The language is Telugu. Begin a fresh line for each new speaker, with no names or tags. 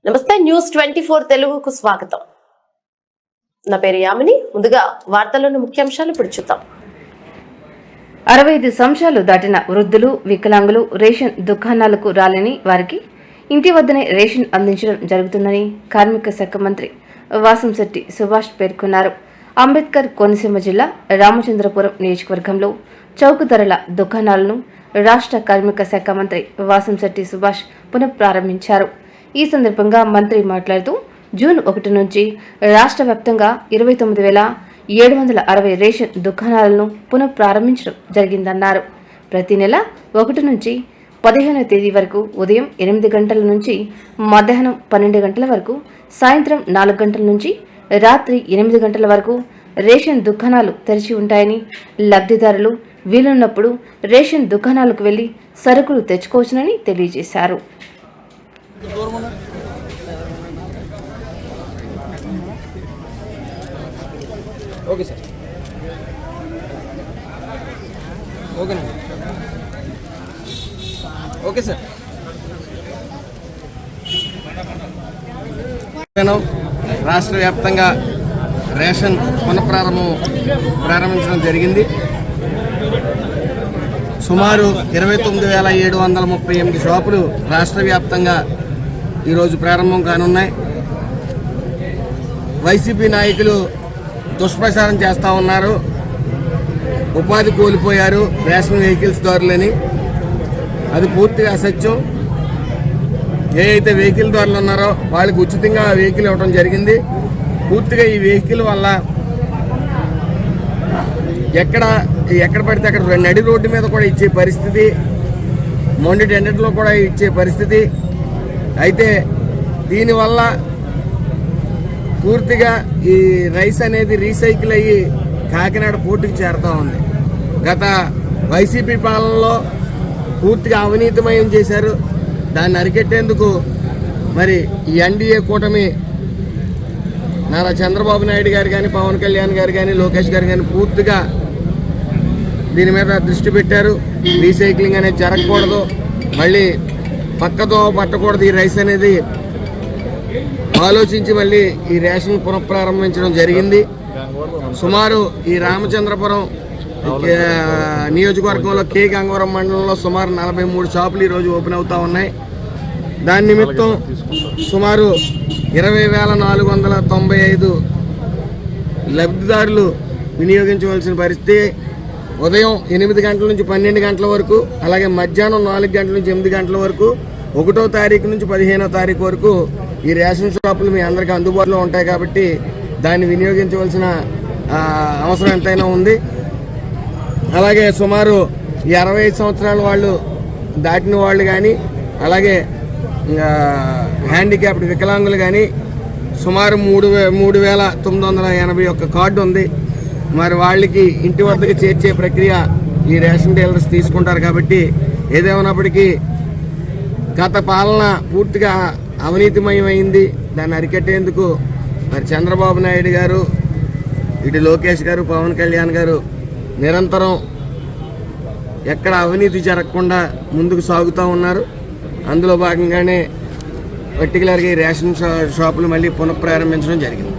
నమస్తే న్యూస్ 24 తెలుగుకు స్వాగతం. నా పేరు యామిని. ముందుగా వార్తల్లోని ముఖ్యాంశాలు ఇప్పుడు చూద్దాం.
65 సంవత్సరాలు దాటిన వృద్ధులు, వికలాంగులు రేషన్ దుకాణాలకు రాలని వారికి ఇంటి వద్దనే రేషన్ అందించడం జరుగుతుందని కార్మిక శాఖ మంత్రి వాసంశెట్టి సుభాష్ పేర్కొన్నారు. అంబేద్కర్ కోనసీమ జిల్లా రామచంద్రపురం నియోజకవర్గంలో చౌక ధరల దుకాణాలను రాష్ట్ర కార్మిక శాఖ మంత్రి వాసంశెట్టి సుభాష్ పునఃప్రారంభించారు. ఈ సందర్భంగా మంత్రి మాట్లాడుతూ జూన్ 1 నుంచి రాష్ట్ర వ్యాప్తంగా 29,760 రేషన్ దుకాణాలను పునఃప్రారంభించడం జరిగిందన్నారు. ప్రతి నెల 1 నుంచి 15వ తేదీ వరకు ఉదయం 8 గంటల నుంచి మధ్యాహ్నం 12 గంటల వరకు, సాయంత్రం 4 గంటల నుంచి రాత్రి 8 గంటల వరకు రేషన్ దుకాణాలు తెరిచి ఉంటాయని, లబ్ధిదారులు వీలున్నప్పుడు రేషన్ దుకాణాలకు వెళ్లి సరుకులు తెచ్చుకోవచ్చునని తెలియజేశారు.
ఓకే సార్, ఓకేనండి, ఓకే సార్. రాష్ట్ర వ్యాప్తంగా రేషన్ ప్రారంభించడం జరిగింది. సుమారు 29,738 షాపులు రాష్ట్ర వ్యాప్తంగా ఈరోజు ప్రారంభం కానున్నాయి. వైసీపీ నాయకులు దుష్ప్రచారం చేస్తూ ఉన్నారు. ఉపాధి కోల్పోయారు రేషన్ వెహికల్స్ దారులని. అది పూర్తిగా అసత్యం. ఏ అయితే వెహికల్ దారులు ఉన్నారో వాళ్ళకి ఉచితంగా వెహికల్ ఇవ్వడం జరిగింది. పూర్తిగా ఈ వెహికల్ వల్ల ఎక్కడ పడితే అక్కడ నడి రోడ్డు మీద కూడా ఇచ్చే పరిస్థితి, మొండి టెండర్లో కూడా ఇచ్చే పరిస్థితి. అయితే దీనివల్ల పూర్తిగా ఈ రైస్ అనేది రీసైకిల్ అయ్యి కాకినాడ పోర్టుకి చేరుతూ ఉంది. గత వైసీపీ పాలనలో పూర్తిగా అవినీతిమయం చేశారు. దాన్ని అరికెట్టేందుకు మరి ఈ ఎన్డీఏ కూటమి నారా చంద్రబాబు నాయుడు గారు కానీ, పవన్ కళ్యాణ్ గారు కానీ, లోకేష్ గారు కానీ పూర్తిగా దీని మీద దృష్టి పెట్టారు. రీసైక్లింగ్ అనేది జరగకూడదు, మళ్ళీ పక్కతో పట్టకూడదు ఈ రైస్ అనేది ఆలోచించి మళ్ళీ ఈ రేషన్ పునఃప్రారంభించడం జరిగింది. సుమారు ఈ రామచంద్రపురం నియోజకవర్గంలో కే గంగవరం మండలంలో సుమారు 43 షాపులు ఈరోజు ఓపెన్ అవుతూ ఉన్నాయి. దాని నిమిత్తం సుమారు 20,495 లబ్ధిదారులు వినియోగించవలసిన పరిస్థితి. ఉదయం 8 గంటల నుంచి 12 గంటల వరకు, అలాగే మధ్యాహ్నం 4 గంటల నుంచి 8 గంటల వరకు, 1వ తారీఖు నుంచి 15వ తారీఖు వరకు ఈ రేషన్ షాపులు మీ అందరికీ అందుబాటులో ఉంటాయి. కాబట్టి దాన్ని వినియోగించవలసిన అవసరం ఎంతైనా ఉంది. అలాగే సుమారు 65 సంవత్సరాల వాళ్ళు దాటిన వాళ్ళు కానీ, అలాగే హ్యాండిక్యాప్డ్ వికలాంగులు కానీ సుమారు 3,981 కార్డు ఉంది. మరి వాళ్ళకి ఇంటి వద్దకు చేర్చే ప్రక్రియ ఈ రేషన్ డీలర్స్ తీసుకుంటారు. కాబట్టి ఏదేమైనప్పటికీ గత పాలన పూర్తిగా అవినీతిమయమైంది. దాన్ని అరికట్టేందుకు మరి చంద్రబాబు నాయుడు గారు, ఇటు లోకేష్ గారు, పవన్ కళ్యాణ్ గారు నిరంతరం ఎక్కడ అవినీతి జరగకుండా ముందుకు సాగుతూ ఉన్నారు. అందులో భాగంగానే పర్టికులర్గా ఈ రేషన్ షాపులు మళ్ళీ పునఃప్రారంభించడం జరిగింది.